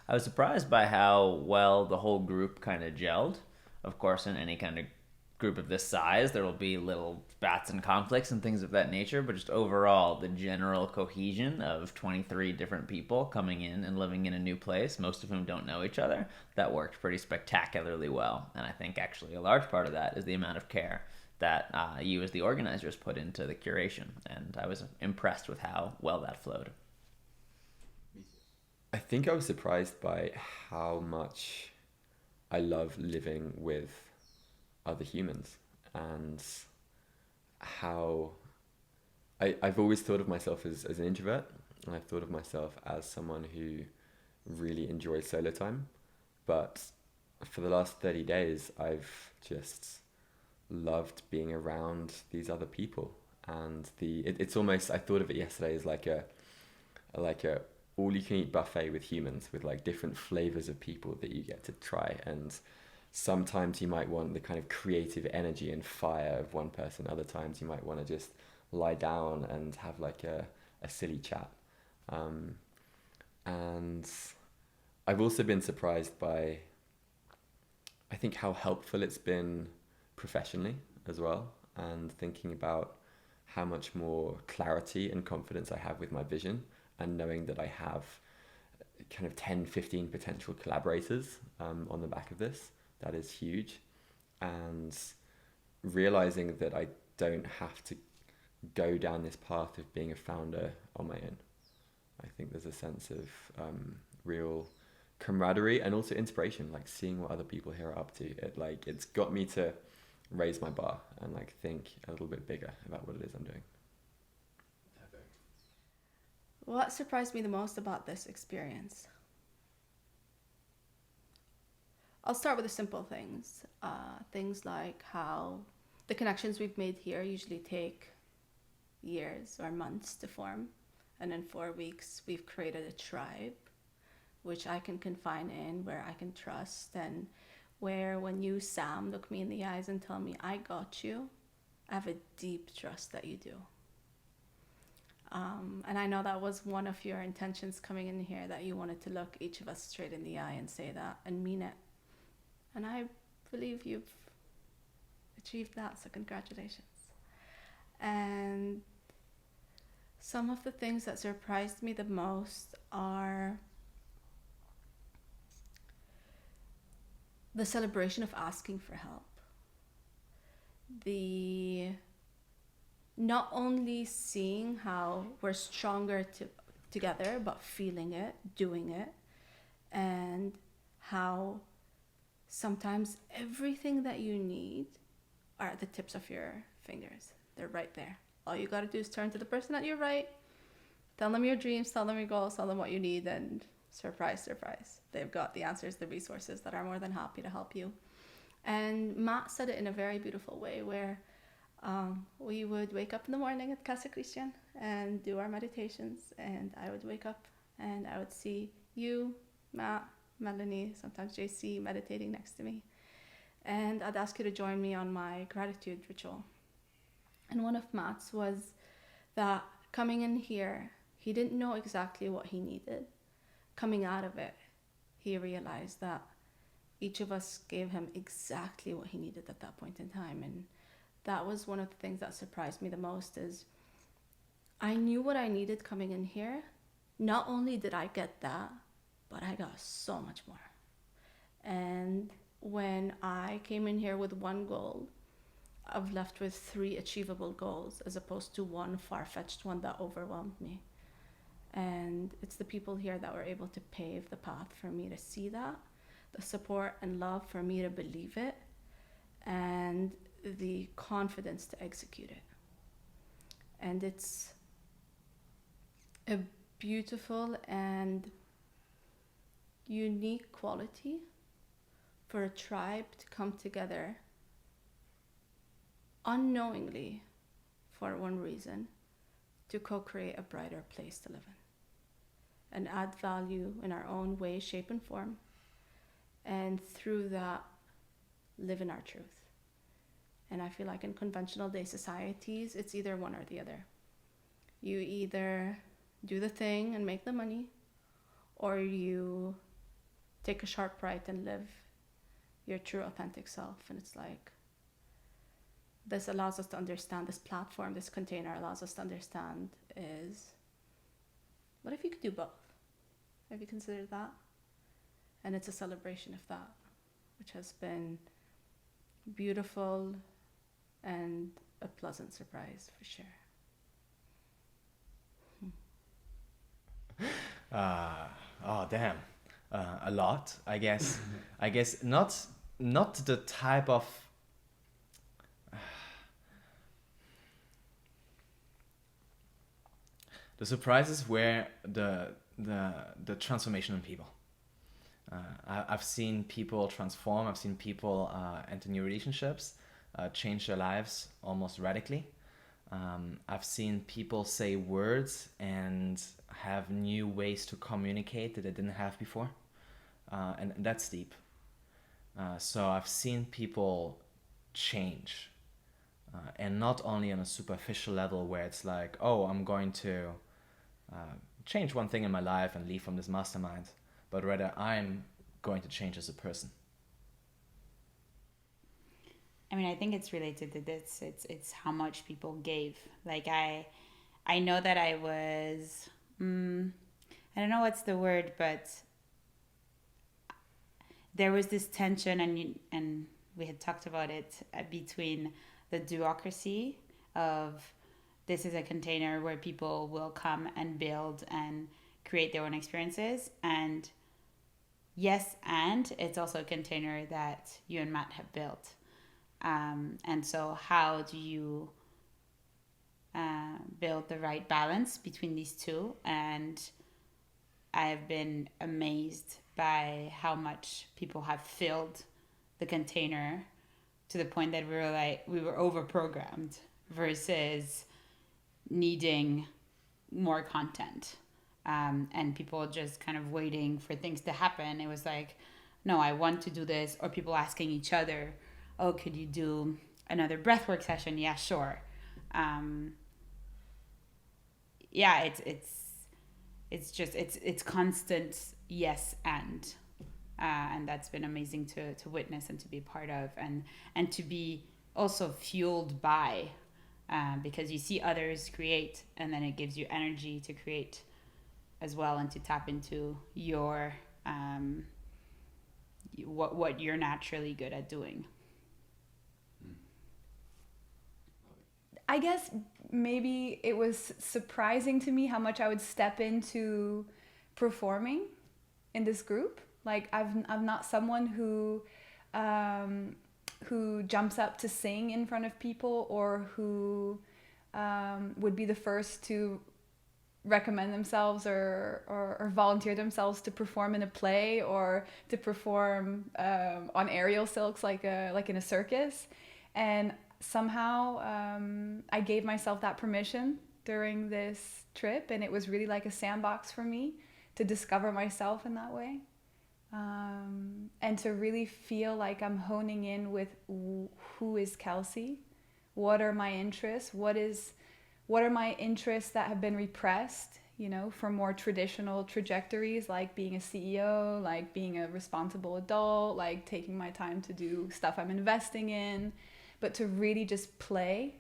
I was surprised by how well the whole group kind of gelled. Of course, in any kind of group of this size, there will be little spats and conflicts and things of that nature, but just overall, the general cohesion of 23 different people coming in and living in a new place, most of whom don't know each other, that worked pretty spectacularly well. And I think actually a large part of that is the amount of care that you as the organizers put into the curation. And I was impressed with how well that flowed. I think I was surprised by how much I love living with other humans and how I've always thought of myself as an introvert, and I've thought of myself as someone who really enjoys solo time. But for the last 30 days, I've just loved being around these other people. And it's almost, I thought of it yesterday as like a all you can eat buffet with humans, with like different flavors of people that you get to try. And sometimes you might want the kind of creative energy and fire of one person. Other times you might want to just lie down and have like a silly chat. Um, and I've also been surprised by, I think, how helpful it's been professionally as well, and thinking about how much more clarity and confidence I have with my vision, and knowing that I have kind of 10, 15 potential collaborators on the back of this. That is huge. And realizing that I don't have to go down this path of being a founder on my own. I think there's a sense of real camaraderie and also inspiration, like seeing what other people here are up to. It's got me to raise my bar and like think a little bit bigger about what it is I'm doing. What surprised me the most about this experience? I'll start with the simple things. Things like how the connections we've made here usually take years or months to form. And in 4 weeks, we've created a tribe, which I can confine in, where I can trust, and where when you, Sam, look me in the eyes and tell me, I got you, I have a deep trust that you do. And I know that was one of your intentions coming in here, that you wanted to look each of us straight in the eye and say that and mean it. And I believe you've achieved that, so congratulations. And some of the things that surprised me the most are the celebration of asking for help. The not only seeing how we're stronger together, but feeling it, doing it, and how sometimes everything that you need are at the tips of your fingers. They're right there. All you gotta do is turn to the person at your right, tell them your dreams, tell them your goals, tell them what you need, and surprise, surprise, they've got the answers, the resources that are more than happy to help you. And Matt said it in a very beautiful way, where we would wake up in the morning at Casa Christian and do our meditations, and I would wake up and I would see you, Matt, Melanie, sometimes JC meditating next to me, and I'd ask you to join me on my gratitude ritual. And one of Matt's was that coming in here, he didn't know exactly what he needed. Coming out of it, he realized that each of us gave him exactly what he needed at that point in time. And that was one of the things that surprised me the most, is I knew what I needed coming in here. Not only did I get that, but I got so much more. And when I came in here with one goal, I've left with 3 achievable goals, as opposed to one far-fetched one that overwhelmed me. And it's the people here that were able to pave the path for me to see that, the support and love for me to believe it, and the confidence to execute it. And it's a beautiful and unique quality for a tribe to come together unknowingly, for one reason, to co-create a brighter place to live in and add value in our own way, shape, and form, and through that live in our truth. And I feel like in conventional day societies, it's either one or the other. You either do the thing and make the money, or you take a sharp right and live your true authentic self. And it's like, this allows us to understand, this platform, this container allows us to understand is, what if you could do both? Have you considered that? And it's a celebration of that, which has been beautiful and a pleasant surprise for sure. Oh damn, a lot. I guess. I guess not the type of. The surprises were the transformation in people. I've seen people transform. I've seen people enter new relationships, change their lives almost radically. I've seen people say words and have new ways to communicate that they didn't have before, and that's deep. So I've seen people change, and not only on a superficial level where it's like, oh, I'm going to change one thing in my life and leave from this mastermind, but rather I'm going to change as a person. I mean, I think it's related to this. It's how much people gave. Like I know that I was, I don't know what's the word, but there was this tension, and we had talked about it, between the duocracy of, this is a container where people will come and build and create their own experiences, and yes, and it's also a container that you and Matt have built. And so how do you build the right balance between these two? And I have been amazed by how much people have filled the container to the point that we were over-programmed versus needing more content. And people just kind of waiting for things to happen. It was like, no, I want to do this. Or people asking each other, oh, could you do another breathwork session? Yeah, sure. Yeah, it's constant yes and that's been amazing to witness and to be part of, and to be also fueled by, because you see others create, and then it gives you energy to create as well, and to tap into your what you're naturally good at doing. I guess maybe it was surprising to me how much I would step into performing in this group. Like I'm not someone who jumps up to sing in front of people, or who would be the first to recommend themselves or volunteer themselves to perform in a play, or to perform on aerial silks like in a circus. And somehow I gave myself that permission during this trip, and it was really like a sandbox for me to discover myself in that way, and to really feel like I'm honing in with who is Kelsey, what are my interests, what are my interests that have been repressed, for more traditional trajectories, like being a CEO, like being a responsible adult, like taking my time to do stuff I'm investing in, but to really just play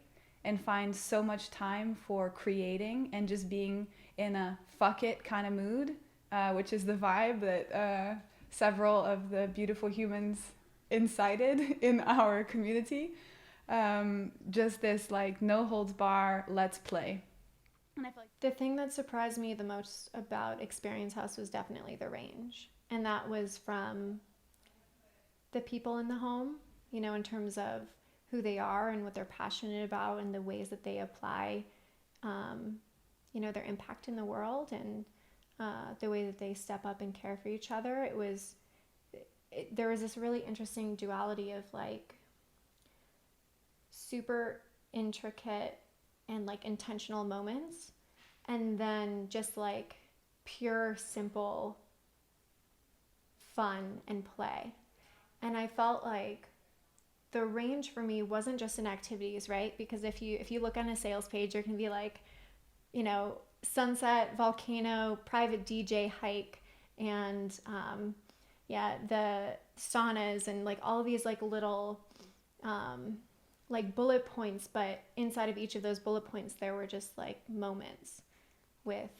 and find so much time for creating and just being in a fuck it kind of mood, which is the vibe that several of the beautiful humans incited in our community. Just this like no holds bar, let's play. And I feel like the thing that surprised me the most about Experience House was definitely the range. And that was from the people in the home, in terms of who they are and what they're passionate about, and the ways that they apply, their impact in the world, and the way that they step up and care for each other. There was this really interesting duality of like super intricate and like intentional moments, and then just like pure, simple fun and play. And I felt like the range for me wasn't just in activities, right? Because if you look on a sales page, there can be like, sunset, volcano, private DJ hike, and Yeah, the saunas and like all of these like little like bullet points, but inside of each of those bullet points there were just like moments with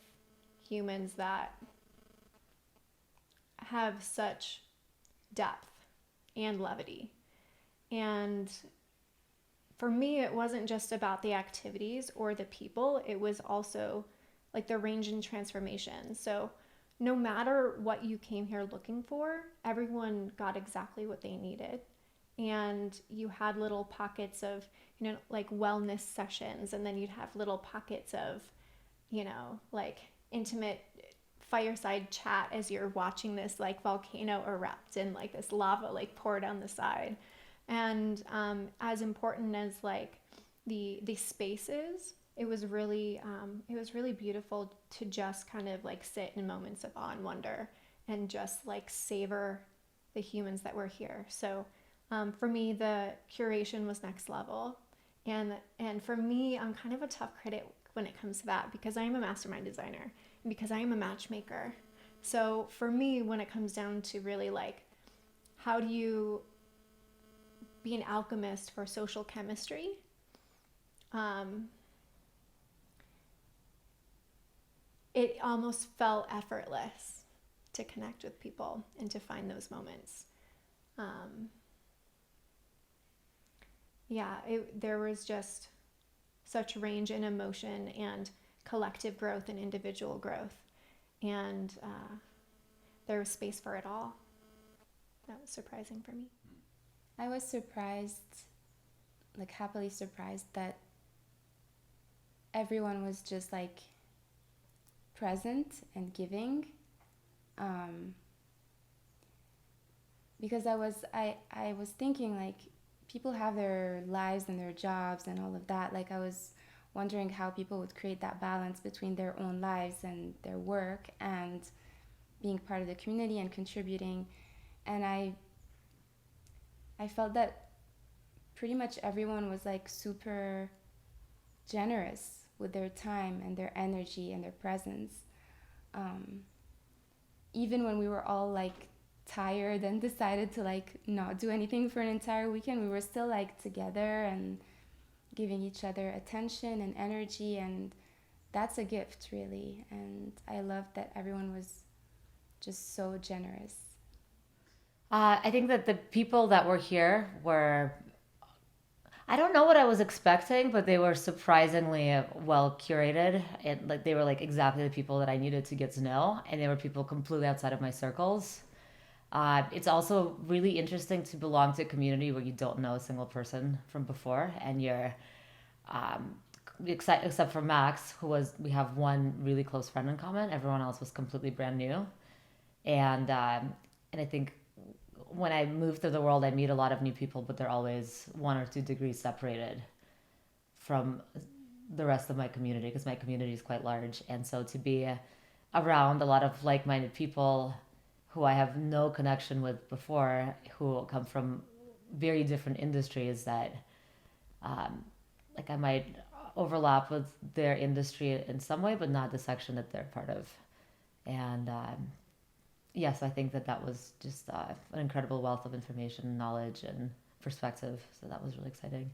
humans that have such depth and levity. And for me, it wasn't just about the activities or the people, it was also like the range and transformation. So no matter what you came here looking for, everyone got exactly what they needed. And you had little pockets of, you know, like wellness sessions, and then you'd have little pockets of, you know, like intimate fireside chat as you're watching this like volcano erupt and like this lava like pour down the side. And as important as like the spaces, it was really beautiful to just kind of like sit in moments of awe and wonder and just like savor the humans that were here. So for me, the curation was next level. And for me, I'm kind of a tough critic when it comes to that, because I am a mastermind designer and because I am a matchmaker. So for me, when it comes down to really like, how do you be an alchemist for social chemistry? It almost felt effortless to connect with people and to find those moments. There was just such range in emotion and collective growth and individual growth. And there was space for it all. That was surprising for me. I was surprised, like happily surprised, that everyone was just like present and giving. Because I was thinking like people have their lives and their jobs and all of that. Like I was wondering how people would create that balance between their own lives and their work and being part of the community and contributing. And I felt that pretty much everyone was like super generous with their time and their energy and their presence. Even when we were all like tired and decided to like not do anything for an entire weekend, we were still like together and giving each other attention and energy, and that's a gift really. And I loved that everyone was just so generous. I think that the people that were here were, I don't know what I was expecting, but they were surprisingly well curated. And like they were like exactly the people that I needed to get to know, and they were people completely outside of my circles. It's also really interesting to belong to a community where you don't know a single person from before, and you're, except for Max, we have one really close friend in common. Everyone else was completely brand new, and I think when I move through the world, I meet a lot of new people, but they're always 1 or 2 degrees separated from the rest of my community, because my community is quite large. And so to be around a lot of like-minded people who I have no connection with before, who come from very different industries that like I might overlap with their industry in some way, but not the section that they're part of. And yes, I think that was just an incredible wealth of information, knowledge, and perspective. So that was really exciting.